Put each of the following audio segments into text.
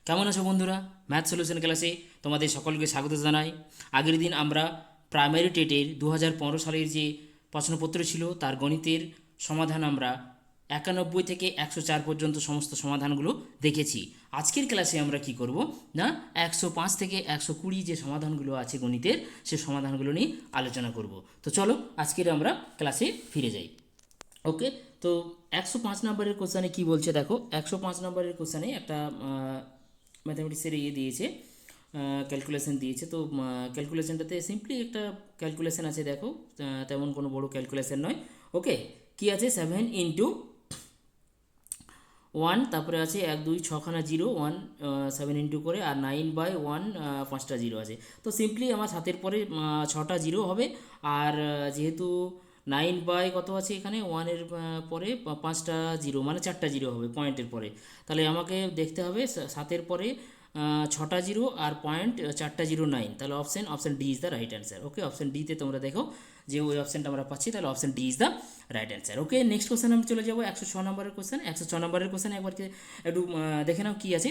কেমন আছো বন্ধুরা? ম্যাথ সলিউশন ক্লাসে তোমাদের সকলকে স্বাগত জানাই। আগের দিন আমরা প্রাইমারি টেটের 2015 সালের যে প্রশ্নপত্র ছিল তার গণিতের সমাধান আমরা 91 থেকে 104 পর্যন্ত সমস্ত সমাধানগুলো দেখেছি। আজকের ক্লাসে আমরা কি করব না, 105 থেকে 120 যে সমাধানগুলো আছে গণিতের, সে সমাধানগুলো নিয়ে আলোচনা করব। তো চলো আজকের আমরা ক্লাসে ফিরে যাই। ওকে, তো 105 নম্বরের কোশ্চানে কি বলছে দেখো। 105 নম্বরের কোশ্চানে একটা ম্যাথামেটিক্সের দিয়েছে, ক্যালকুলেশন দিয়েছে। তো ক্যালকুলেশনটাতে সিম্পলি একটা ক্যালকুলেশন আছে দেখো, তেমন কোনো বড় ক্যালকুলেশন নয়। ওকে, কি আছে 7 × 1, তারপরে আছে 1 2 6খানা জিরো, 1 7 ইন্টু করে, আর 9/1 5টা জিরো আছে। তো সিম্পলি আমার 7-এর পরে 6টা জিরো হবে। আর যেহেতু 9 বাই কত আছে এখানে, 1-এর পরে 5টা জিরো, মানে 4টা জিরো হবে পয়েন্টের পরে। তাহলে আমাকে দেখতে হবে 7-এর পরে 6টা জিরো আর পয়েন্ট 4টা জিরো 9। তাহলে option D is the right answer. Okay, option ডিতে তোমরা দেখো যে ওই অপশানটা আমরা পাচ্ছি, তাহলে option D is the right answer. Okay, next question আমি চলে যাবো 106 নম্বরের কোশ্চেন। 106 নম্বরের কোশ্চেন একবার একটু দেখে নাও কি আছে।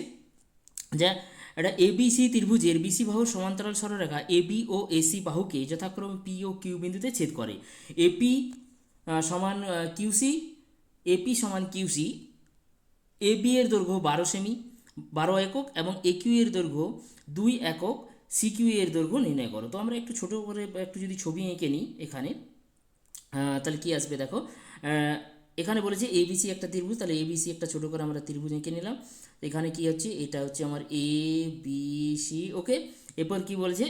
যে এটা এবিসি ত্রিভুজের বিসি বাহুর সমান্তরাল সরলরেখা এবি ও এসি বাহুকে যথাক্রমে পি ও কিউ বিন্দুতে ছেদ করে। এপি সমান কিউসি, এপি সমান কিউসি, এবি এর দৈর্ঘ্য 12 সেমি, 12 একক, এবং একিউ এর দৈর্ঘ্য 2 একক, সিকিউ এর দৈর্ঘ্য নির্ণয় করো। তো আমরা একটু ছোটো করে একটু যদি ছবি এঁকে নিই এখানে, তাহলে কি আসবে দেখো। এখানে বলেছে এবিসি একটা ত্রিভুজ, তাহলে এবিসি একটা ছোটো করে আমরা ত্রিভুজ এঁকে নিলাম। এখানে কি হচ্ছে, এটা হচ্ছে আমার এ বি সি। ওকে, এরপর কি বলেছে,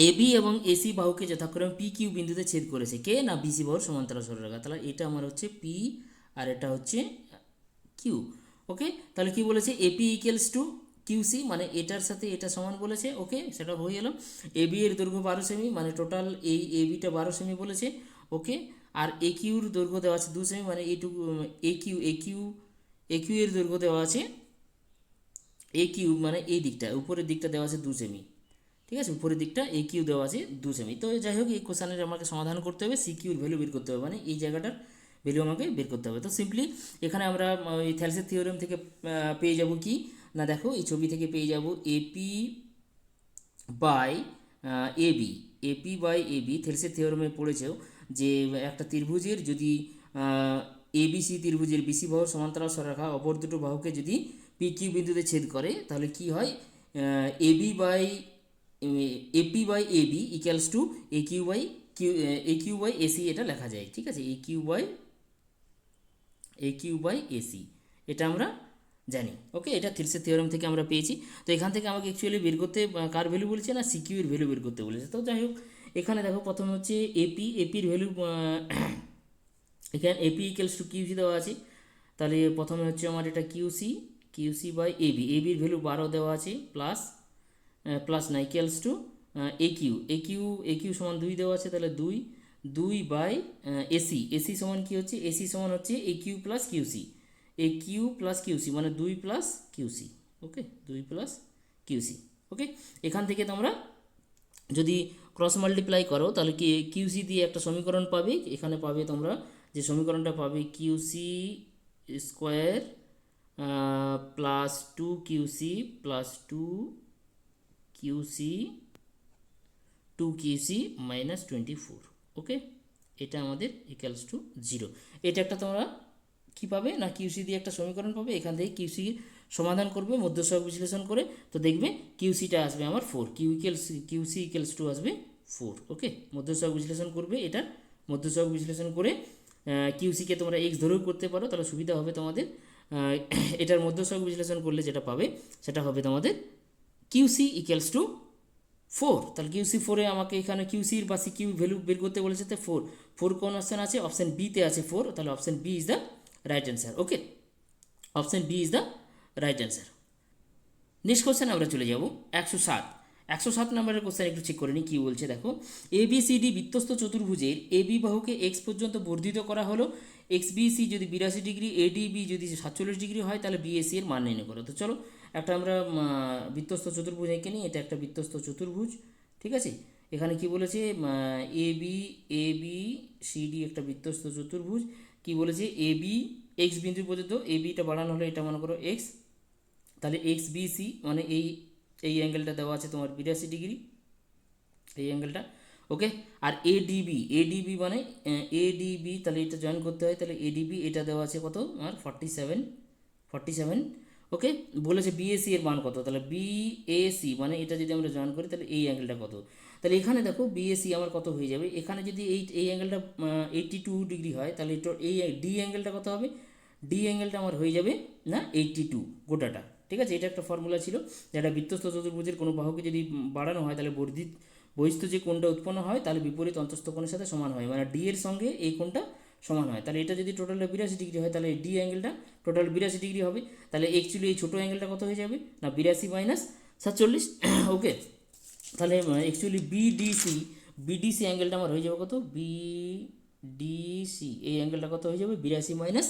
এবি এবং এসি বাহুকে যথাক্রমে পি কিউ বিন্দুতে ছেদ করেছে কে না, বিসি বাহুর সমান্তরাল সরলরেখা। তাহলে এটা আমার হচ্ছে পি আর এটা হচ্ছে কিউ। ওকে, তাহলে কি বলেছে, এপি ইকুয়ালস টু কিউসি, মানে এটার সাথে এটা সমান বলেছে। ওকে, সেটা হয়ে গেল। এবি এর দৈর্ঘ্য 12 সেমি, মানে টোটাল এই এবিটা 12 সেমি বলেছে। ওকে, আর এ কিউর দৈর্ঘ্য দেওয়া আছে 2 সেমি, মানে এইটুকু এ কিউ এর দৈর্ঘ্য দেওয়া আছে, এ কিউ মানে এই দিকটা উপরের দিকটা দেওয়া আছে 2 সেমি। ঠিক আছে, উপরের দিকটা এ কিউ দেওয়া আছে 2 সেমি। তো যাই হোক, এই কোশ্চেনের আমাকে সমাধান করতে হবে, সি কিউর ভ্যালু বের করতে হবে, মানে এই জায়গাটার ভ্যালু আমাকে বের করতে হবে। তো সিম্পলি এখানে আমরা ওই থ্যালসের থিওরেম থেকে পেয়ে যাব কি না, দেখো এই ছবি থেকে পেয়ে যাব AP by AB. AP by AB থ্যালসের থিওরেমে পড়েছেও যে একটা ত্রিভুজের যদি এবিসি ত্রিভুজের বিসি বাহুর সমান্তরাল সরলরেখা অপর দুটো বাহুকে যদি পি কিউ বিন্দুতে ছেদ করে, তাহলে কি হয়, AB by AP by AB equals to A Q by AC, এটা লেখা যায়। ঠিক আছে, এ কিউ বাই এসি, এটা আমরা জানি। ওকে, এটা থিলসের থিওরেম থেকে আমরা পেয়েছি। তো এখান থেকে আমাকে অ্যাকচুয়ালি বের করতে কার ভ্যালু বলেছে না, সিকিউ এর ভ্যালু বের করতে বলেছে। তো যাই হোক, এখানে দেখো প্রথমে হচ্ছে এপির ভ্যালু, এখানে এপি ইকুয়ালস টু কিউসি দেওয়া আছে। তাহলে প্রথমে হচ্ছে আমার এটা কিউসি বাই এবির ভ্যালু 12 দেওয়া আছে, প্লাস প্লাস না ইকুয়ালস টু একিউ সমান 2 দেওয়া আছে, তাহলে 2 বাই এসি সমান কি হচ্ছে, এসি সমান হচ্ছে এ কিউ প্লাস কিউসি, মানে 2 প্লাস কিউসি। ওকে, 2 প্লাস কিউসি। ওকে, এখান থেকে তোমরা যদি ক্রস মাল্টিপ্লাই করো, তাহলে কি কিউসি দিয়ে একটা সমীকরণ পাবে, এখানে পাবে তোমরা যে সমীকরণটা পাবে, কিউসি স্কোয়ার +2 কিউসি +2 কিউসি -24। ওকে, এটা আমাদের ইকুয়ালস টু 0। এটা একটা তোমরা কী পাবে না, কিউসি দিয়ে একটা সমীকরণ পাবে, এখান থেকে কিউসি সমাধান করবে মধ্যসহগ বিশ্লেষণ করে। তো দেখবে কিউসিটা আসবে আমার 4, কিউসি ইকুয়ালস টু আসবে 4। ওকে, মধ্যসহগ বিশ্লেষণ করবে, এটার মধ্যসহগ বিশ্লেষণ করে কিউসিকে তোমরা এক্স ধরেও করতে পারো, তাহলে সুবিধা হবে তোমাদের। এটার মধ্যসহগ বিশ্লেষণ করলে যেটা পাবে সেটা হবে তোমাদের কিউসি ইকুয়ালস টু 4। তাহলে কিউসি 4-এ আমাকে এখানে কিউসির বা সিকিউ ভ্যালু বের করতে বলেছে, তো 4 কোন অপশান আছে, অপশান বিতে আছে 4, তাহলে option B is the right answer. Okay, option B is the right answer. Next question আমরা চলে যাব 107 নম্বরের কোশ্চেন, একটু চেক করে নিই কী বলছে দেখো। এবিসিডি বৃত্তস্থ চতুর্ভুজের এবি বাহুকে এক্স পর্যন্ত বর্ধিত করা হলো। এক্স বিসি যদি 82 ডিগ্রি, এডিবি যদি 47 ডিগ্রি হয়, তাহলে বিএসি এর মান নির্ণয় করো। তো চলো একটা আমরা বৃত্তস্থ চতুর্ভুজ এঁকে নিই। এটা একটা বৃত্তস্থ চতুর্ভুজ। ঠিক আছে, এখানে কি বলেছে, এ বি একটা বৃত্তস্থ চতুর্ভুজ। কি বলেছে, এবি এক্স বিন্দু পর্যন্ত, এবিটা বাড়ানো হলে এটা মনে করো এক্স, তাহলে এক্স বি সি মানে এই অ্যাঙ্গেলটা দেওয়া আছে তোমার 82 ডিগ্রি, এই অ্যাঙ্গেলটা। ওকে, আর এডিবি মানে এডিবি, তাহলে এটা জয়েন করতে হয়, তাহলে এডিবি এটা দেওয়া আছে কত আর 47। ওকে, বলেছে বিএসি এর মান কত, তাহলে বিএসি মানে এটা যদি আমরা জয়েন করি তাহলে এই অ্যাঙ্গেলটা কত। তাহলে এখানে দেখো বিএসি আমার কত হয়ে যাবে, এখানে যদি এই অ্যাঙ্গেলটা 82 ডিগ্রি হয়, তাহলে এটা এই ডি অ্যাঙ্গেলটা কত হবে, ডি অ্যাঙ্গেলটা আমার হয়ে যাবে না 82 গোটাটা। ঠিক আছে, এটা একটা ফর্মুলা ছিল, যেটা বৃত্তস্থ চতুর্ভুজের কোনো বাহুকে যদি বাড়ানো হয় তাহলে বহিস্থ যে কোণটা উৎপন্ন হয় তাহলে বিপরীত অন্তস্থ কোণের সাথে সমান হয়, মানে ডি এর সঙ্গে এই কোণটা সমান হয়। তাহলে এটা যদি টোটালটা 82 ডিগ্রি হয় তাহলে ডি অ্যাঙ্গেলটা টোটাল 82 ডিগ্রি হবে। তাহলে অ্যাকচুয়ালি এই ছোটো অ্যাঙ্গেলটা কত হয়ে যাবে না 82 মাইনাস 47। ওকে, তাহলে অ্যাকচুয়ালি বিডিসি অ্যাঙ্গেলটা আমার হয়ে যাবে কত, বিডিসি এই অ্যাঙ্গেলটা কত হয়ে যাবে 82 মাইনাস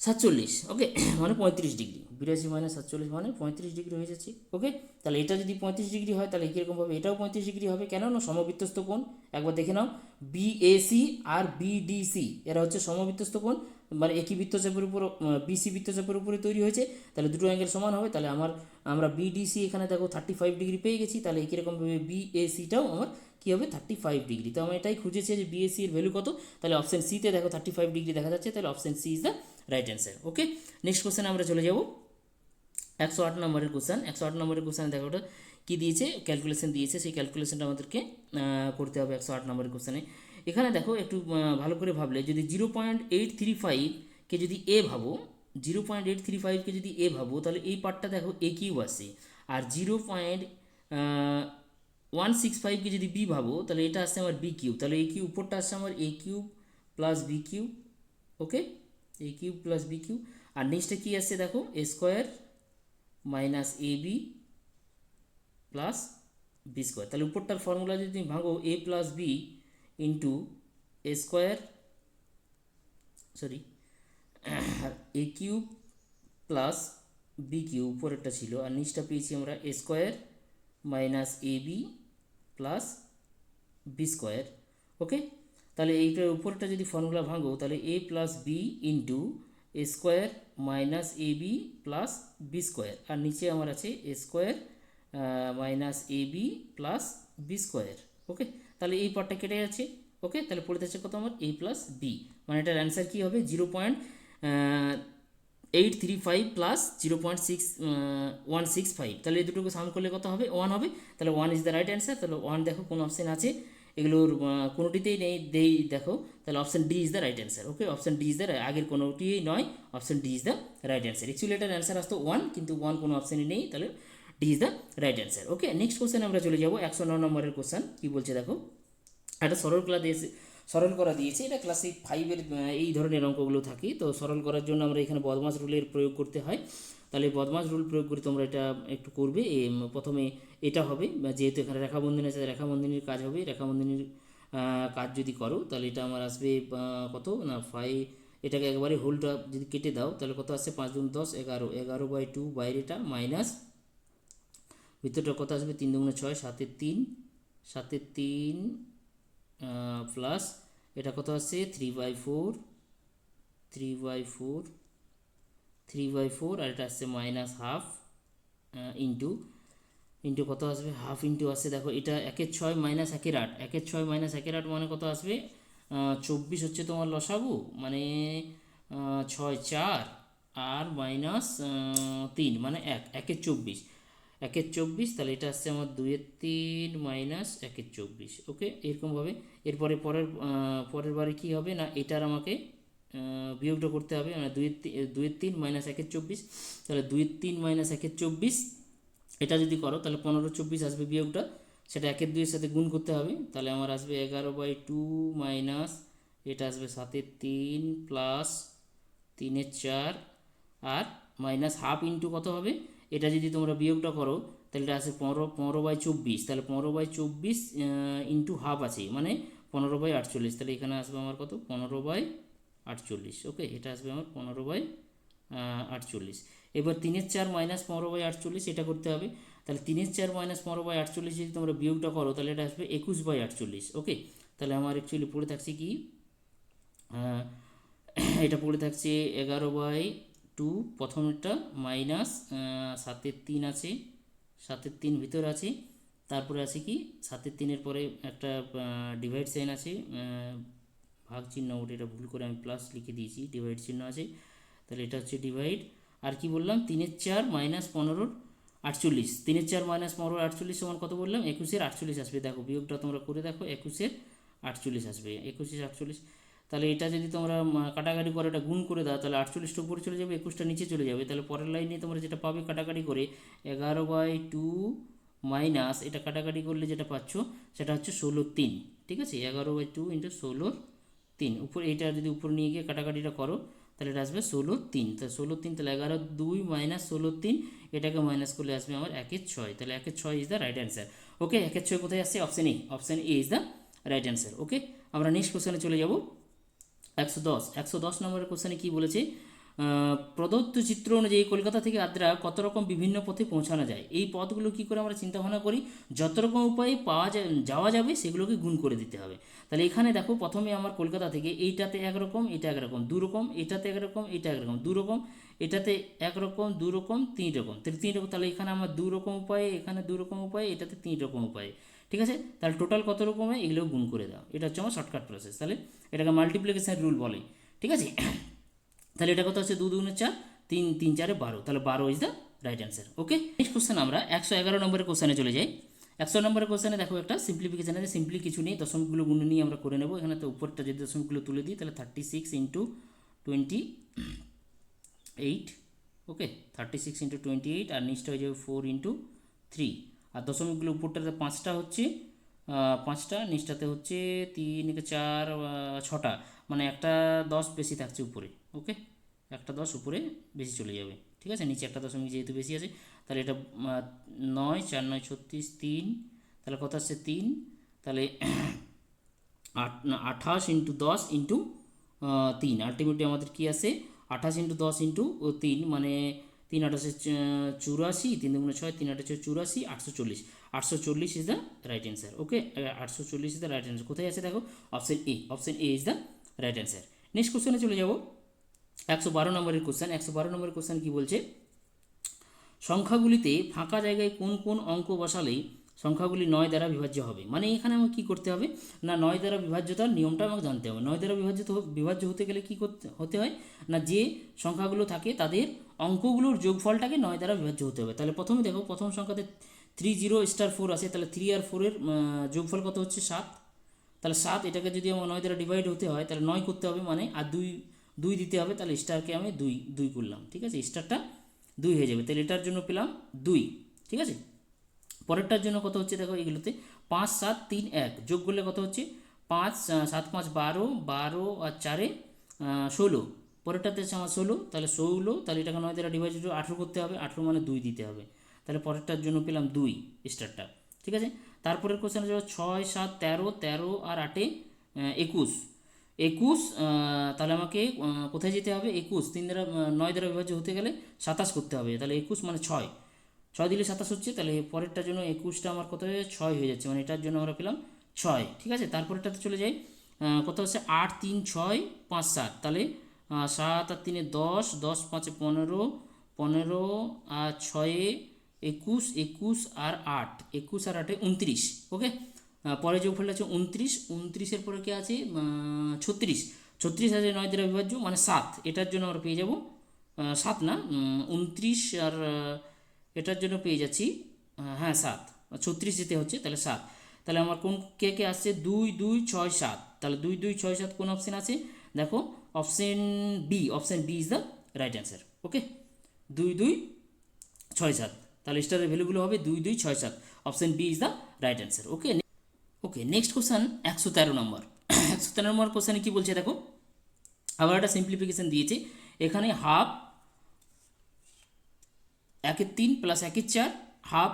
47। ওকে, মানে 35 ডিগ্রি, 82 মাইনাস 47 মানে 35 ডিগ্রি হয়ে যাচ্ছে। ওকে, তাহলে এটা যদি 35 ডিগ্রি হয় তাহলে কীরকমভাবে এটাও 35 ডিগ্রি হবে, কেন না সমবৃত্তস্থ কোণ। একবার দেখে নাও, বিএসি আর বিডিসি এরা হচ্ছে সমবৃত্তস্থ কোণ, মানে একই বৃত্তচাপের উপর বিসি বৃত্তচাপের উপরে তৈরি হয়েছে, তাহলে দুটো অ্যাঙ্গেল সমান হবে। তাহলে আমরা বিডিসি এখানে দেখো 35 ডিগ্রি পেয়ে গেছি, তাহলে কীরকমভাবে বিএসিটাও আমার কী হবে 35 ডিগ্রি। তো আমরা এটাই খুঁজেছি যে বিএসি এর ভ্যালু কত, তাহলে অপশন সিতে দেখো 35 ডিগ্রি দেখা যাচ্ছে, তাহলে option C is the right answer. Okay, next কোশ্চেনে আমরা চলে যাব 108 নম্বরের কোশ্চেন। 108 নম্বরের কোশ্চেনে দেখো ওটা কী দিয়েছে, ক্যালকুলেশন দিয়েছে, সেই ক্যালকুলেশনটা আমাদেরকে করতে হবে 108 নম্বরের কোশ্চেনে। এখানে দেখো একটু ভালো করে ভাবলে, যদি 0.835কে যদি এ ভাবো, 0.835কে যদি এ ভাবো, তাহলে এই পার্টটা দেখো এ কিউব আসে, আর 0.165কে যদি বি ভাবো তাহলে এটা আসছে আমার বি কিউব, তাহলে এ কিউব উপরটা আসছে আমার এ কিউব প্লাস বি কিউব। ওকে, এ কিউব প্লাস বি কিউব, আর নেক্সটে কী আসছে দেখো এ square minus A B plus B square. তাহলে উপরটার ফর্মুলা যদি তুমি ভাঙো এ প্লাস বি ইন্টু এ স্কোয়ার, সরি এ কিউব প্লাস বি কিউব উপরেরটা ছিল, আর নিচটা পেয়েছি আমরা এ square minus A B plus B square. ওকে, তাহলে এইটার উপরটা যদি ফর্মুলা ভাঙো তাহলে এ plus B into A square minus A B plus B square, আর নিচে আমার আছে এ square minus A B plus B square. ওকে, তাহলে এই পার্টটা কেটে যাচ্ছে। ওকে, তাহলে পড়ে যাচ্ছে কত আমার এ প্লাস বি, মানে এটার অ্যান্সার কী হবে 0.835 প্লাস 0.165, তাহলে এই দুটোকে সাম করলে কত হবে 1 হবে, তাহলে 1 ইজ দ্য রাইট অ্যান্সার। তাহলে 1 দেখো কোন অপশান আছে, এগুলোর কোনোটিতেই নেই দেই দেখো, তাহলে option D is the right answer. Okay, option D is the, আগের কোনোটিই নয়, option D is the right answer. Actually এটার অ্যান্সার আসতো 1, কিন্তু 1 কোনো অপশানই নেই, তাহলে D is the right answer. Okay, next question আমরা চলে যাবো 109 নম্বরের কোশ্চেন। কী বলছে দেখো, একটা সরল করা দিয়েছে, এটা ক্লাস 5-এর এই ধরনের অঙ্কগুলো থাকে, তো সরল করার জন্য আমরা এখানে বদমাস রুলের প্রয়োগ করতে হয়। তাহলে বদমাস রুল প্রয়োগ করে তোমরা এটা একটু করবে। প্রথমে এটা হবে, যেহেতু এখানে রেখাবন্ধনী আছে, রেখাবন্ধনীর কাজ হবে, রেখাবন্ধনীর কাজ যদি করো তাহলে এটা আমার আসবে কত না 5, এটাকে একবারে হোলটা যদি কেটে দাও তাহলে কত আসছে 5 × 10 11, 11/2 বাইরেটা মাইনাস ভিতরটা কত আসবে 3 × 2 = 6, 7 × 3 7 × 3 প্লাস এটা কত আসছে 3/4 আর এটা আসছে মাইনাস হাফ ইন্টু কত আসবে হাফ ইন্টু আসছে দেখো এটা 1/6 মাইনাস 1/8, 1/6 মাইনাস 1/8 মানে কত আসবে 24 হচ্ছে তোমার লসাগু, মানে 6 4 আর মাইনাস 3 মানে 1/24, 1/24, তাহলে এটা আসছে আমার 2/3 মাইনাস 1/24। ওকে, এরকমভাবে এরপরে পরের বারে কী হবে না এটার আমাকে বিয়োগটা করতে হবে, মানে 2/3 মাইনাস 1/24, তাহলে 2/3 মাইনাস 1/24 এটা যদি করো তাহলে 15/24 আসবে বিয়োগটা, সেটা 1/2-এর সাথে গুণ করতে হবে, তাহলে আমার আসবে 11/2 মাইনাস এটা আসবে 7/3 প্লাস 3/4 আর মাইনাস হাফ ইন্টু কত হবে, এটা যদি তোমরা বিয়োগটা করো তাহলে এটা আসে 15/24, তাহলে 15/24 ইন্টু হাফ আছে মানে 15/48, তাহলে এখানে আসবে আমার কত 15/48। ওকে, এটা আসবে আমার 15/48। এবার 3/4 মাইনাস 15/48 এটা করতে হবে, তাহলে 3/4 মাইনাস 15/48 যদি তোমরা বিয়োগটা করো তাহলে এটা আসবে 21/48। ওকে, তাহলে আমার অ্যাকচুয়ালি পড়ে থাকছে কি এটা পড়ে থাকছে 11/2 টু প্রথমটা মাইনাস 7-এর 3 আছে, 7-এর 3 ভিতরে আছে, তারপরে আছে কি 7-এর 3-এর পরে একটা ডিভাইড সাইন আছে, ভাগ চিহ্ন ওটা, এটা ভুল করে আমি প্লাস লিখে দিয়েছি, ডিভাইড চিহ্ন আছে, তাহলে এটা হচ্ছে ডিভাইড। আর কি বললাম 3-এর 4 মাইনাস 15-র 48, 3-এর 4 মাইনাস 15-র 48 সমান কত বললাম 21-এর 48 আসবে। দেখো বিয়োগটা তোমরা করে দেখো, 21-এর 48 আসবে, 21-এর 48। তাহলে এটা যদি তোমরা কাটাকাটি করে এটা গুণ করে দাও তাহলে 48টা উপরে চলে যাবে, 21টা নিচে চলে যাবে। তাহলে পরের লাইনে তোমরা যেটা পাবে কাটাকাটি করে 11/2 মাইনাস এটা কাটাকাটি করলে যেটা পাচ্ছ সেটা হচ্ছে 16/3, ঠিক আছে, 11/2 ইন্টু 16/3, উপর এইটা যদি উপর নিয়ে গিয়ে কাটাকাটিটা করো তাহলে এটা আসবে 16/3, তাহলে 16/3, তাহলে 11/2 মাইনাস 16/3, এটাকে মাইনাস করলে আসবে আমার 1/6, তাহলে 1/6 is the right answer. Okay, 1/6 কোথায় আসছে, option A, option A is the right answer. Okay, আমরা নেক্সট কোশ্চেনে চলে যাব। 110 নম্বরের কোশ্চেনে কি বলেছে, প্রদত্ত চিত্র অনুযায়ী কলকাতা থেকে আদ্রা কত রকম বিভিন্ন পথে পৌঁছানো যায়, এই পথগুলো কি করে আমরা চিন্তা ভাবনা করি, যত রকম উপায়ে যাওয়া যাবে সেগুলোকে গুণ করে দিতে হবে। তাহলে এখানে দেখো প্রথমে আমার কলকাতা থেকে এইটাতে একরকম, এটা একরকম, দুরকম, এটাতে একরকম, এটা একরকম, দুরকম, এটাতে একরকম, দুরকম, 3 রকম, 3 রকম, তাহলে এখানে আমার 2 রকম উপায়ে, এখানে 2 রকম উপায়ে, এটাতে 3 রকম উপায়ে, ঠিক আছে। তাহলে টোটাল কত রকম হয় এগুলো গুণ করে দাও, এটা হচ্ছে আমার শর্টকাট প্রসেস। তাহলে এটাকে মাল্টিপ্লিকেশন রুল বলে, ঠিক আছে। তাহলে এটা কত হচ্ছে 2 2 4, 3 3 4 12, তাহলে 12 is the right answer. Okay, next question আমরা 111 নম্বরের কোশ্চেনে চলে যাই। 100 নম্বরের কোশ্চেনে দেখো একটা সিম্পলিফিকেশন আছে, সিম্পলি কিছু নেই, দশমিকগুলো গুণ নিয়ে আমরা করে নেব। এখানে তো উপরটা যদি দশমিকগুলো তুলে দিই তাহলে 36 ইন্টু 28, ওকে, 36 ইন্টু 28, আর নিচটা হয়ে যাবে 4 ইন্টু 3, আর দশমিকগুলো উপরটাতে 5টা হচ্ছে, 5টা, নিচটাতে হচ্ছে 3 4 6টা, মানে একটা 10 বেশি থাকছে উপরে। ওকে, একটা 10 উপরে বেশি চলে যাবে, ঠিক আছে, নিচে একটা দশমিক যেহেতু বেশি আছে, তাহলে এটা 9 4 9 36, 3, তাহলে কত আসছে 3, তাহলে 28 ইন্টু 10 ইন্টু 3, আলটিমেটলি আমাদের কী আসে 28 ইন্টু 10 ইন্টু 3, মানে 3 8 84, 3 2 6, 3 8 84, 840, 840 is the right answer. Okay, 840 is the right answer. কোথায় আছে দেখো, option A, option A is the right answer. Next কোশ্চেনে চলে যাব, 112 নম্বরের কোশ্চেন। 112 নম্বরের কোশ্চেন কি বলছে, সংখ্যাগুলিতে ফাঁকা জায়গায় কোন কোন অঙ্ক বসালে সংখ্যাগুলি 9 দ্বারা বিভাজ্য হবে। মানে এখানে আমাকে কী করতে হবে না, 9 দ্বারা বিভাজ্যতার নিয়মটা আমাকে জানতে হবে। 9 দ্বারা বিভাজ্য হতে গেলে কী হতে হয় না, যে সংখ্যাগুলো থাকে তাদের অঙ্কগুলোর যোগফলটাকে 9 দ্বারা বিভাজ্য হতে হবে। তাহলে প্রথমে দেখো, প্রথম সংখ্যাতে 3 0 * 4 আছে, তাহলে 3 আর 4 এর যোগফল কত হচ্ছে 7, তাহলে 7, এটাকে যদি আমার 9 দ্বারা ডিভাইড হতে হয় তাহলে 9 করতে হবে, মানে আর 2 দিতে হবে, তাহলে স্টারকে আমি 2 করলাম, ঠিক আছে, স্টারটা 2 হয়ে যাবে, তাহলে এটার জন্য পেলাম 2, ঠিক আছে। পরেরটার জন্য কত হচ্ছে দেখো, এগুলোতে 5 7 3 1 যোগ করলে কত হচ্ছে 5 7 5 12, 12 আর 4 16, পরেরটাতে হচ্ছে আমার 16, তাহলে 16, তাহলে এটাকে 9 দ্বারা ডিভাইড 18 করতে হবে, 18 মানে 2 দিতে হবে, তাহলে পরেরটার জন্য পেলাম 2 স্টারটা, ঠিক আছে। তারপরের কোশ্চেন হচ্ছে 6 7 13, 13 আর 8 21, 21, তাহলে আমাকে কোথায় যেতে হবে, 21 3 দ্বারা 9 দ্বারা বিভাজ্য হতে গেলে 27 করতে হবে, তাহলে 21 মানে 6, 6 দিলে 27 হচ্ছে, তাহলে পরেরটার জন্য 21টা আমার কত হয়ে 6 হয়ে যাচ্ছে, মানে এটার জন্য আমরা পেলাম 6, ঠিক আছে। তারপরেরটাতে চলে যাই, কত হচ্ছে 8 3 6 5 7, তাহলে 7 আর 3 10, 10 5 15, 15 আর 6 21, 21 আর 8, 21 আর 8 29, ওকে। পরে যোগফলটা আছে 29, 29-এর পরে কি আছে 36, 36 আছে 9 দ্বারা বিভাজ্য মানে 7, এটার জন্য আমরা পেয়ে যাব 7 না 29, আর এটার জন্য পেয়ে যাচ্ছি হ্যাঁ 7, 36 যেতে হচ্ছে, তাহলে 7, তাহলে আমার কোন কে আসছে 2 2 6 7, তাহলে 2 2 6 7 কোন অপশন আছে দেখো, option B, option B is the right answer. Okay, 2 2 6 7, তাহলে স্টারের ভ্যালুগুলো হবে 2 2 6 7, option B is the right answer. Okay, okay, next question 113 number. 113 number কোশ্চেনে কী বলছে দেখো, আবার একটা সিম্পলিফিকেশন দিয়েছে, এখানে হাফ 1/3 প্লাস 1/4, হাফ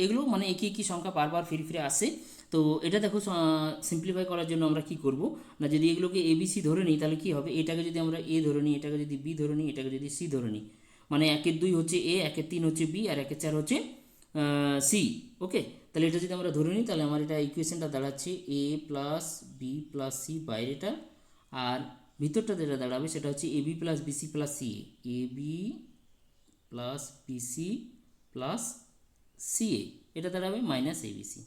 এগুলো মানে একই সংখ্যা বারবার ফিরে ফিরে আসে। তো এটা দেখো সিম্পলিফাই করার জন্য আমরা কি করব না, যদি এগুলোকে ABC ধরে নিই তাহলে কি হবে, এটাকে যদি আমরা A ধরে নিই, এটাকে যদি B ধরে নিই, এটাকে যদি C ধরে নিই, মানে 1/2 হচ্ছে A, 1/3 হচ্ছে B, আর 1/4 হচ্ছে C। ওকে, তাহলে এটা যদি আমরা ধরে নিই তাহলে আমার এটা ইকুয়েশনটা দাঁড়াচ্ছে A plus B plus C বাইরেটা, আর ভিতরটা যেটা দাঁড়াবে সেটা হচ্ছে AB plus BC plus CA, AB plus BC plus CA, এটা দাঁড়াবে মাইনাস এবিসি,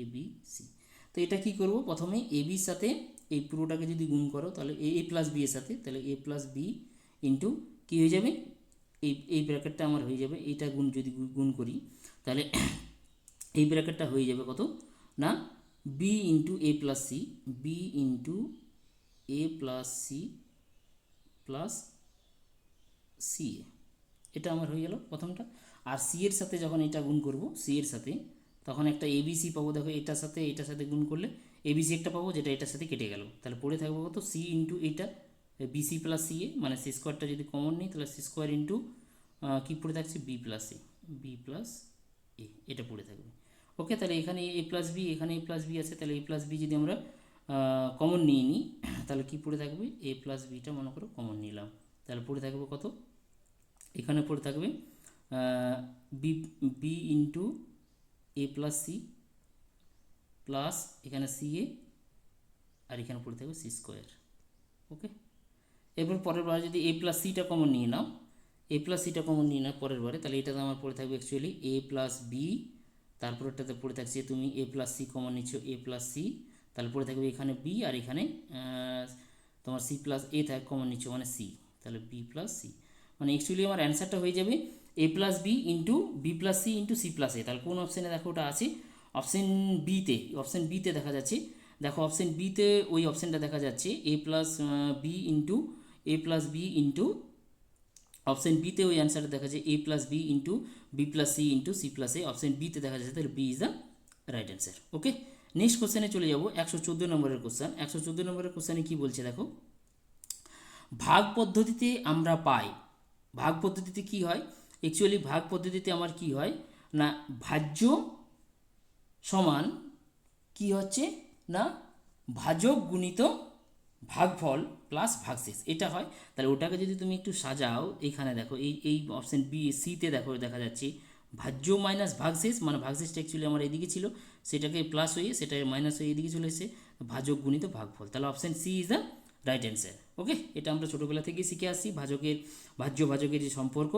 এবিসি। তো এটা কি করব, প্রথমে এবির সাথে এই পুরোটাকে যদি গুণ করো তাহলে এ প্লাস বি এর সাথে, তাহলে এ প্লাস বি ইন্টু কী হয়ে যাবে, এই ব্র্যাকেটটা আমার হয়ে যাবে, এইটা গুণ যদি গুণ করি তাহলে এই ব্র্যাকেটটা হয়ে যাবে কত না B into A plus C, B into A plus C plus C এ, এটা আমার হয়ে গেল প্রথমটা। আর সি এর সাথে যখন এটা গুণ করব, সি এর সাথে তখন একটা এবিসি পাবো, দেখো এটার সাথে গুণ করলে এবিসি একটা পাবো, যেটা এটার সাথে কেটে গেল, তাহলে পড়ে থাকবো কত সি ইন্টু এইটা বিসি প্লাস সি এ, মানে সি স্কোয়ারটা যদি কমন নিই তাহলে সি স্কোয়ার ইন্টু কী পড়ে থাকছে বি প্লাস এ, বি প্লাস এ, এটা পড়ে থাকবে। ওকে, তাহলে এখানে এ প্লাস বি, এখানে এ প্লাস বি আছে, তাহলে এ প্লাস বি যদি আমরা কমন নিয়ে নিই তাহলে কী পড়ে থাকবে, এ প্লাস বিটা মনে করো কমন নিলাম, তাহলে পড়ে থাকবে কত, এখানে পড়ে থাকবে B, B into A plus C plus এখানে সি এ, আর এখানে পড়ে থাকবে সি স্কোয়ার। ওকে, এরপর পরের বার যদি এ প্লাস সিটা কমন নিয়ে নাও, এ প্লাস সিটা কমন নিয়ে নাও পরের বারে, তাহলে এটাতে আমার পড়ে থাকবে অ্যাকচুয়ালি এ প্লাস বি, তারপর এটাতে পড়ে থাকছে তুমি এ প্লাস সি কমন নিচ্ছ, এ প্লাস সি, তাহলে পড়ে থাকবে এখানে বি, আর এখানে তোমার সি প্লাস এ কমন নিচ্ছ মানে সি, তাহলে বি প্লাস সি, মানে অ্যাকচুয়ালি আমার অ্যান্সারটা হয়ে যাবে A plus B into B plus C into C plus A. তাহলে কোন অপশানে দেখো ওটা আছে, অপশান বিতে, অপশান বিতে দেখা যাচ্ছে, দেখো অপশান বিতে ওই অপশানটা দেখা যাচ্ছে A plus B into A plus B into, option বিতে ওই অ্যান্সারটা দেখা যাচ্ছে A plus B into B plus C into C plus A, option বিতে দেখা যাচ্ছে, তাহলে B is the right answer. Okay, next কোশ্চেনে চলে যাব, 114 নম্বরের কোশ্চেন। 114 নম্বরের কোশ্চেনে কী বলছে দেখো, ভাগ পদ্ধতিতে আমরা পাই, ভাগ পদ্ধতিতে কি হয়, অ্যাকচুয়ালি ভাগ পদ্ধতিতে আমার কি হয় না ভাজ্য সমান কি হচ্ছে না ভাজক গুণিত ভাগফল প্লাস ভাগশেষ, এটা হয়। তাহলে ওটাকে যদি তুমি একটু সাজাও, এইখানে দেখো এই অপশান বি সিতে দেখো দেখা যাচ্ছে ভাজ্য মাইনাস ভাগশেষ, মানে ভাগশেষটা অ্যাকচুয়ালি আমার এদিকে ছিল, সেটাকে প্লাস হয়ে সেটা মাইনাস হয়ে এদিকে চলে এসেছে, ভাজক গুণিত ভাগফল, তাহলে option C is the right answer. Okay, এটা আমরা ছোটোবেলা থেকে শিখে আসছি ভাজকের, ভাজ্য ভাজকের যে সম্পর্ক।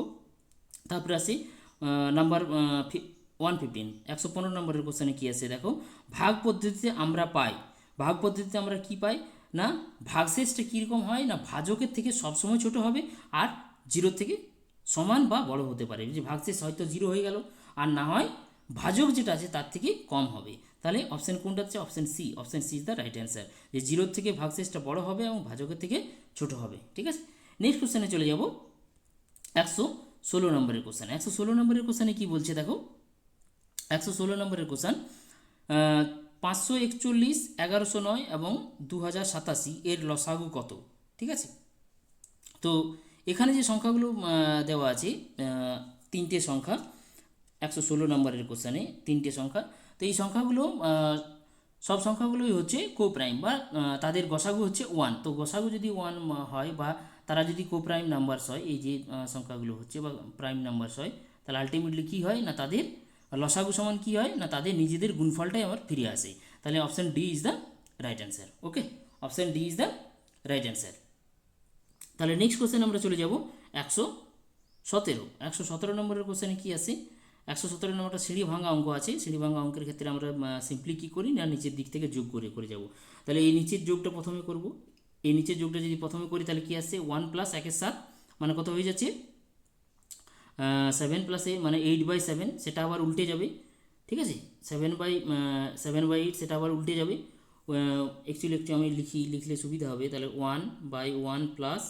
তারপরে আসি নাম্বার 115, 115 নম্বরের কোশ্চেনে কী আছে দেখো, ভাগ পদ্ধতিতে আমরা পাই, ভাগ পদ্ধতিতে আমরা কি পাই না ভাগশেষটা কীরকম হয় না ভাজকের থেকে সবসময় ছোট হবে আর জিরোর থেকে সমান বা বড় হতে পারে, যে ভাগশেষ হয়তো জিরো হয়ে গেল, আর না হয় ভাজক যেটা আছে তার থেকে কম হবে, তাহলে অপশান কোনটা হচ্ছে option C, option C is the right answer, যে জিরোর থেকে ভাগশেষটা বড় হবে এবং ভাজকের থেকে ছোট হবে। ঠিক আছে, নেক্সট কোশ্চেনে চলে যাব, 116 নম্বরের কোশ্চেন। 116 নম্বরের কোশ্চেনে কী বলছে দেখো, 116 নম্বরের কোশ্চেন, 541, 1109 এবং 2087 এর লসাগু কত। ঠিক আছে, তো এখানে যে সংখ্যাগুলো দেওয়া আছে, তিনটে সংখ্যা, 116 নম্বরের কোশ্চেনে তিনটে সংখ্যা, তো এই সংখ্যাগুলো সব সংখ্যাগুলোই হচ্ছে কো প্রাইম বা তাদের গসাগু হচ্ছে 1, তো গসাগু যদি 1 হয় বা তারা যদি কো প্রাইম নাম্বারস হয়, এই যে সংখ্যাগুলো হচ্ছে বা প্রাইম নাম্বারস হয়, তাহলে আলটিমেটলি কী হয় না তাদের লসাগু সমান কী হয় না তাদের নিজেদের গুণফলটাই আমার ফিরে আসে, তাহলে option D is the right answer. Okay, option D is the right answer. তাহলে নেক্সট কোশ্চেন আমরা চলে যাব 117, 117 নম্বরের কোশ্চেনে কী আছে, 117 নম্বরটা সিঁড়ি ভাঙা অঙ্ক আছে, সিঁড়ি ভাঙা অঙ্কের ক্ষেত্রে আমরা সিম্পলি কী করি না নিচের দিক থেকে যোগ করে যাব, তাহলে এই নিচের যোগটা প্রথমে করব, এই নিচের যোগটা যদি প্রথমে করি তাহলে কী আসছে 1 প্লাস 1/7 মানে কত হয়ে যাচ্ছে 7 প্লাস এ মানে 8/7, সেটা আবার উল্টে যাবে। ঠিক আছে, 7/8 সেটা আবার উল্টে যাবে, অ্যাকচুয়ালি একটু আমি লিখলে সুবিধা হবে, তাহলে 1/1 প্লাস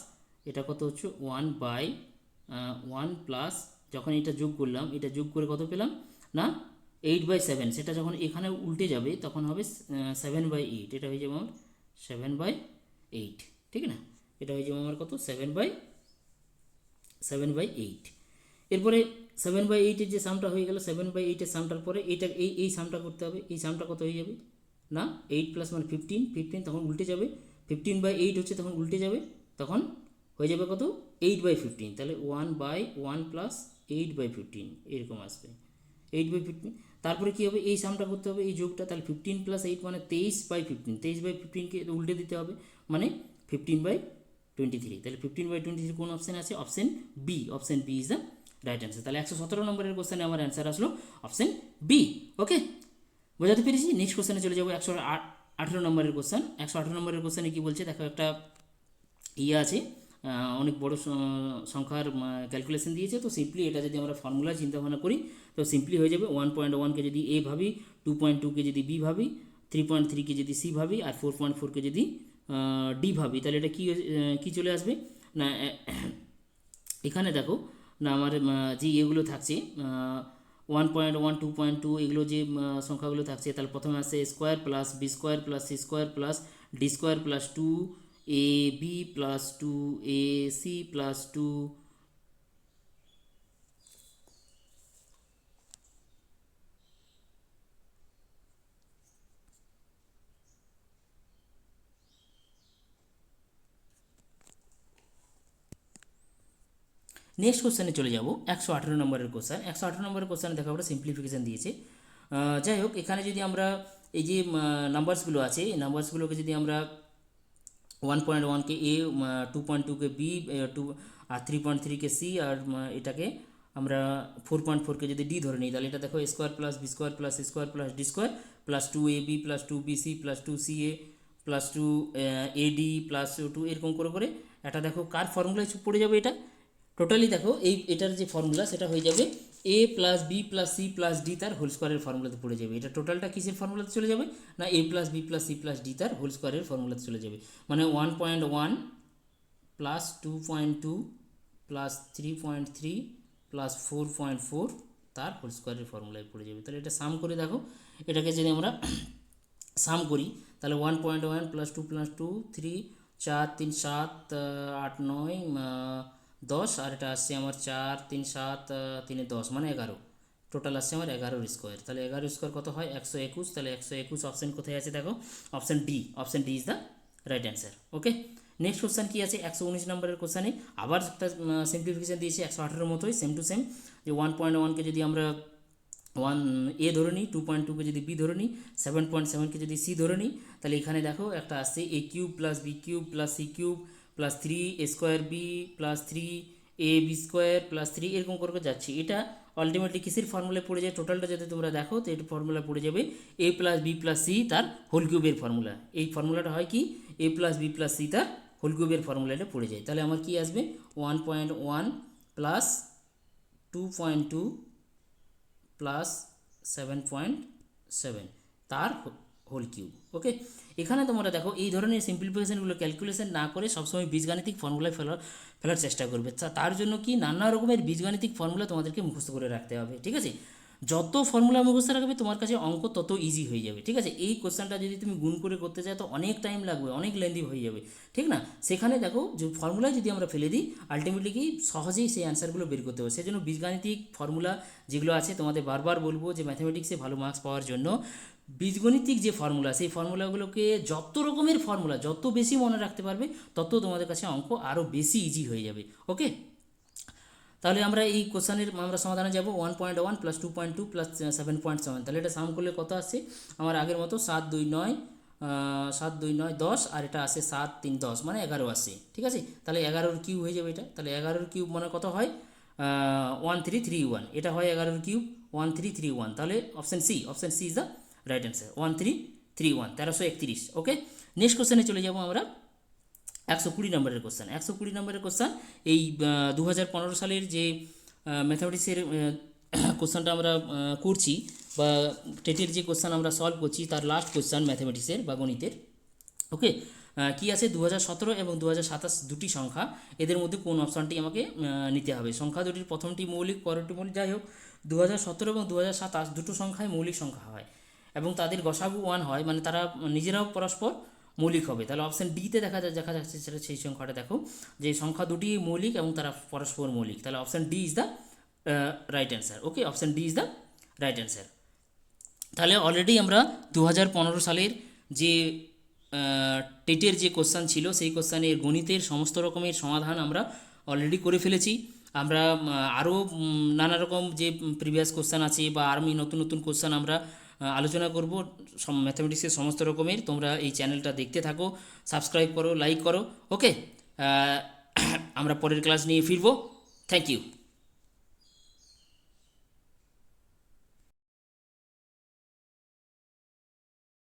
এটা কত হচ্ছে 1/1 প্লাস, যখন এটা যোগ করলাম, এটা যোগ করে কত পেলাম না 8/7, সেটা যখন এখানে উল্টে যাবে তখন হবে 7/8, এটা হয়ে যাবে আমার 7/8। ঠিক না, এটা হয়ে যাবে আমার কত 7/8। এরপরে 7/8-এর যে সামটা হয়ে গেল, 7/8-এর সামটার পরে এইটা এই সামটা করতে হবে, এই সামটা কত হয়ে যাবে না 8 প্লাস মানে 15, তখন উল্টে যাবে, 15/8 হচ্ছে তখন উল্টে যাবে, তখন হয়ে যাবে কত 8/15, তাহলে 1/1 প্লাস 8/15 এরকম আসবে 8/15। তারপরে কী হবে এই সামটা করতে হবে এই যোগটা, তাহলে 15 প্লাস 8 মানে 23/15, 23/15কে উল্টে দিতে হবে মানে 23, তাহলে 15/23 কোন অপশান আছে? Option B, option B is the right answer. তাহলে 117 নম্বরের কোশ্চেনে আমার অ্যান্সার আসলো অপশান বি। ওকে, বোঝাতে পেরেছি। নেক্সট কোশ্চেনে চলে যাবো 118 নম্বরের কোশ্চেন। 118 নম্বরের কোশ্চেনে কী বলছে দেখো, একটা ইয়ে আছে, অনেক বড় সংখ্যার ক্যালকুলেশন দিয়েছে। তো সিম্পলি এটা যদি আমরা ফর্মুলা চিন্তা ভাবনা করি তো সিম্পলি হয়ে যাবে 1.1কে যদি এ ভাবি, 2.2কে যদি বি ভাবি, 3.3কে যদি সি ভাবি, আর 4.4কে যদি ডি ভাবি, তাহলে এটা কী চলে আসবে না, এখানে দেখো না আমার যে এগুলো থাকছে 1.1, 2.2 এগুলো যে সংখ্যাগুলো থাকছে, তাহলে প্রথমে আসছে square plus B square plus C square plus D square plus 2ab plus 2ac plus 2। Next কোশ্চেনে চলে যাব 118 নম্বরের কোশ্চেন। 118 নম্বরের কোশ্চেনে দেখো আমরা সিম্পলিফিকেশান দিয়েছে। যাই হোক, এখানে যদি আমরা এই যে নাম্বারসগুলো আছে, এই নাম্বারসগুলোকে যদি আমরা 1.1কে এ, 2.2কে বি, 2 আর 3.3কে সি, আর এটাকে আমরা 4.4কে যদি ডি ধরে নিই, তাহলে এটা দেখো square plus B square plus C square plus D square plus 2ab plus 2bc plus 2ca plus 2ad plus 2 এরকম করে করে এটা দেখো কার ফর্মুলায় পড়ে যাবে। এটা টোটালি দেখো এটার যে ফর্মুলা সেটা হয়ে যাবে A plus B plus C plus D তার হোল স্কোয়ারের ফর্মুলাতে পড়ে যাবে। এটা টোটালটা কিসের ফর্মুলাতে চলে যাবে না, A plus B plus C plus D তার হোল স্কোয়ারের ফর্মুলাতে চলে যাবে। মানে 1.1 প্লাস 2.2 প্লাস 3.3 প্লাস 4.4 তার হোল স্কোয়ারের ফর্মুলায় পড়ে যাবে। তাহলে এটা সাম করে দেখো, এটাকে যদি আমরা সাম করি তাহলে 1.1 প্লাস 2 প্লাস 2 3 4 3 7 8 9 10, আর এটা আসছে আমার 4 3 7 3 10 মানে 11, টোটাল আসছে আমার 11 স্কোয়ার। তাহলে 11 স্কোয়ার কত হয় 121। তাহলে 121 অপশান কোথায় আছে দেখো, option D, option D is the right answer. Okay, next question কী আছে 119 নম্বরের কোশ্চেনে আবার একটা সিম্পলিফিকেশান দিয়েছে 118 মতোই, সেম টু সেম, যে 1.1কে যদি আমরা 1 এ ধরে নিই, 2.2কে যদি বি ধরে নিই, 7.7কে যদি সি ধরে নিই, তাহলে এখানে দেখো একটা আসছে A cube plus B cube plus C cube plus 3 square B plus 3 A B square plus 3 এরকম করে যাচ্ছে। এটা আলটিমেটলি কিসের ফর্মুলায় পড়ে যায়, টোটালটা যদি তোমরা দেখো তো এটা ফর্মুলা পড়ে যাবে A plus B plus C তার হোল কিউবের ফর্মুলা। এই ফর্মুলাটা হয় কি এ প্লাস বি প্লাস সি তার হোল কিউবের ফর্মুলাটা পড়ে যায়। তাহলে আমার কি আসবে 1.1 প্লাস 2.2 প্লাস 7.7 তার হোল কিউব। ওকে, এখানে তোমরা দেখো এই ধরনের সিম্পলিফিকেশানগুলো ক্যালকুলেশন না করে সবসময় বীজগাণিতিক ফর্মুলায় ফেলার চেষ্টা করবে। তার জন্য কি নানা রকমের বীজগাণিতিক ফর্মুলা তোমাদেরকে মুখস্থ করে রাখতে হবে। ঠিক আছে, যত ফর্মুলা মুখস্থ রাখবে তোমার কাছে অঙ্ক তত ইজি হয়ে যাবে। ঠিক আছে, এই কোশ্চেনটা যদি তুমি গুণ করে করতে চাও তো অনেক টাইম লাগবে, অনেক লেন্দি হয়ে যাবে। ঠিক না, সেখানে দেখো যে ফর্মুলায় যদি আমরা ফেলে দিই আলটিমেটলি কি সহজেই সেই অ্যান্সারগুলো বের করতে হবে। সেই জন্য বীজগাণিতিক ফর্মুলা যেগুলো আছে তোমাদের বারবার বলবো যে ম্যাথামেটিক্সে ভালো মার্কস পাওয়ার জন্য বীজগণিতিক যে ফর্মুলা সেই ফর্মুলাগুলোকে যত রকমের ফর্মুলা যত বেশি মনে রাখতে পারবে তত তোমাদের কাছে অঙ্ক আরও বেশি ইজি হয়ে যাবে। ওকে, তাহলে আমরা এই কোশ্চেনের আমরা সমাধানে যাব 1.1 প্লাস 2.2 প্লাস 7.7। তাহলে এটা সাম করলে কত আসছে আমার আগের মতো 7 2 9 10, আর এটা আসে 7 3 10 মানে 11 আসছে। ঠিক আছে, তাহলে 11-র কিউব হয়ে যাবে এটা। তাহলে 11-র কিউব মানে কত হয় 1331, এটা হয় 11-র কিউব 1331। তাহলে option C, option C is the right answer 1331, 1331। Okay, next কোশ্চেনে চলে যাব আমরা 120 নম্বরের কোশ্চেন। 120 নম্বরের কোশ্চেন এই 2015 সালের যে ম্যাথামেটিক্সের কোশ্চেনটা আমরা করছি বা টেটের যে কোশ্চেন আমরা সলভ করছি তার লাস্ট কোশ্চেন ম্যাথামেটিক্সের বা গণিতের। ওকে, কি আছে 2017 এবং 2027 দুটি সংখ্যা, এদের মধ্যে কোন অপশানটি আমাকে নিতে হবে। সংখ্যা দুটির প্রথমটি মৌলিক পরেরটি মৌলিক। যাই হোক 2017 এবং 2027 দুটো সংখ্যাই মৌলিক সংখ্যা হয় এবং তাদের গসাগু 1 হয়, মানে তারা নিজেরাও পরস্পর মৌলিক হবে। তাহলে অপশান ডিতে দেখা যাচ্ছে সেটা সেই সংখ্যাটা দেখো যে সংখ্যা দুটি মৌলিক এবং তারা পরস্পর মৌলিক। তাহলে option D is the right answer. Okay, option D is the right answer. তাহলে অলরেডি আমরা 2015 সালের যে টেটের যে কোশ্চান ছিল সেই কোশ্চানের গণিতের সমস্ত রকমের সমাধান আমরা অলরেডি করে ফেলেছি। আমরা আরও নানা রকম যে প্রিভিয়াস কোশ্চান আছে বা আরও নতুন নতুন কোশ্চান আমরা আলোচনা করব ম্যাথামেটিক্সের সমস্ত রকমের। তোমরা এই চ্যানেলটা দেখতে থাকো, সাবস্ক্রাইব করো, লাইক করো। ওকে, আমরা পরের ক্লাস নিয়ে ফিরবো। Thank you.